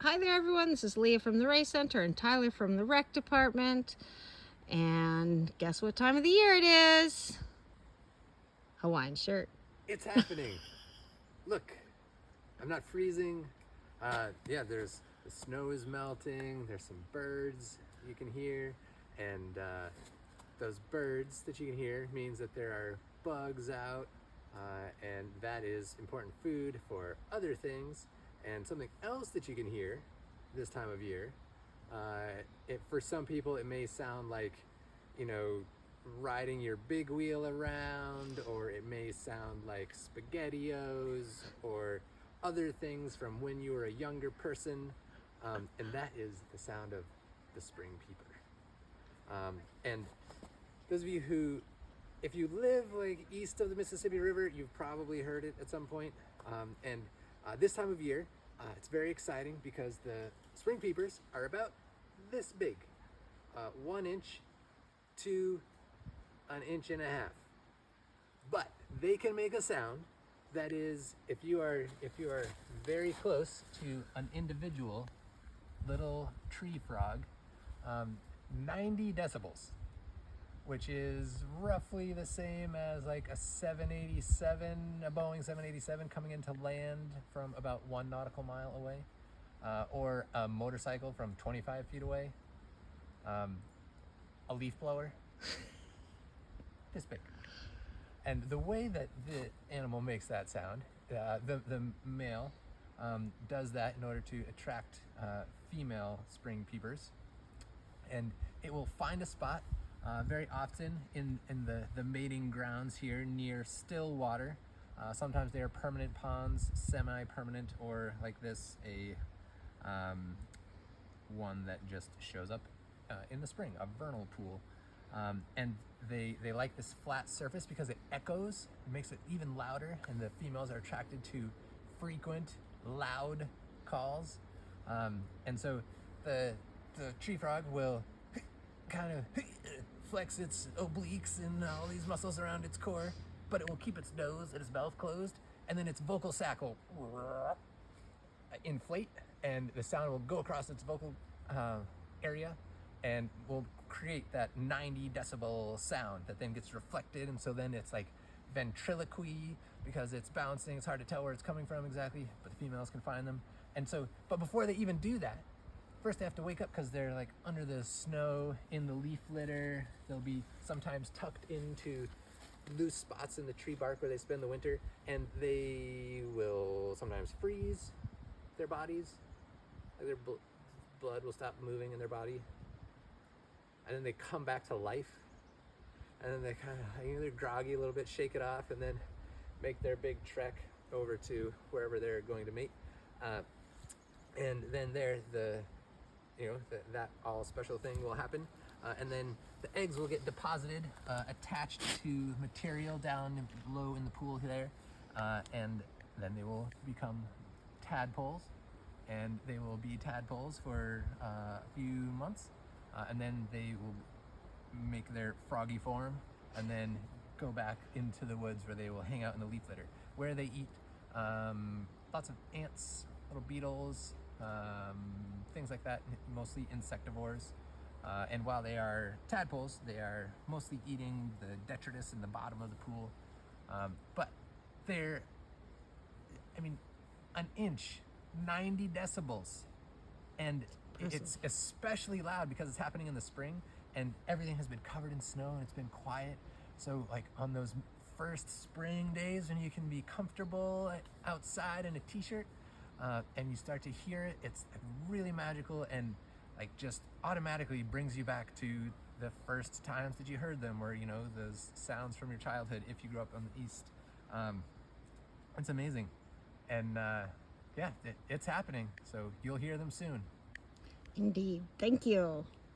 Hi there, everyone. This is Leah from the Race Center and Tyler from the Rec Department. And guess what time of the year it is? Hawaiian shirt. It's happening. Look, I'm not freezing. Yeah, there's the snow is melting. There's some birds you can hear, and those birds that you can hear means that there are bugs out, and that is important food for other things. And something else that you can hear this time of year, for some people it may sound like, you know, riding your big wheel around, or it may sound like SpaghettiOs or other things from when you were a younger person, and that is the sound of the spring peeper. And those of you who, if you live like east of the Mississippi River, you've probably heard it at some point. And this time of year, it's very exciting because the spring peepers are about this big, 1 inch to 1.5 inches. But they can make a sound that is, if you are very close to an individual little tree frog, 90 decibels, which is roughly the same as like a 787, a Boeing 787 coming into land from about 1 nautical mile away, or a motorcycle from 25 feet away, a leaf blower, this big. And the way that the animal makes that sound, the male does that in order to attract female spring peepers. And it will find a spot very often in the mating grounds here near still water. Sometimes they are permanent ponds, semi-permanent, or like this, a one that just shows up in the spring, a vernal pool. And they like this flat surface because it echoes, it makes it even louder, and the females are attracted to frequent, loud calls. And so the tree frog will kind of flex its obliques and all these muscles around its core, but it will keep its nose and its mouth closed, and then its vocal sac will inflate, and the sound will go across its vocal area and will create that 90 decibel sound that then gets reflected. And so then it's like ventriloquy because it's bouncing. It's hard to tell where it's coming from exactly, but the females can find them. And so, but before they even do that, first they have to wake up because they're like under the snow in the leaf litter. They'll be sometimes tucked into loose spots in the tree bark where they spend the winter, and they will sometimes freeze their bodies, like their blood will stop moving in their body, and then they come back to life, and then they kind of, they're groggy a little bit, shake it off, and then make their big trek over to wherever they're going to mate. And then that all special thing will happen, and then the eggs will get deposited, attached to material down low in the pool there, and then they will become tadpoles, and they will be tadpoles for a few months, and then they will make their froggy form and then go back into the woods where they will hang out in the leaf litter, where they eat lots of ants, little beetles, things like that, mostly insectivores. And while they are tadpoles, they are mostly eating the detritus in the bottom of the pool. But they're, an inch, 90 decibels. And it's especially loud because it's happening in the spring and everything has been covered in snow and it's been quiet. So like on those first spring days when you can be comfortable outside in a t-shirt, and you start to hear it, it's really magical and like just automatically brings you back to the first times that you heard them, or those sounds from your childhood if you grew up on the East. It's amazing. And yeah, it's happening, so you'll hear them soon. Indeed. Thank you.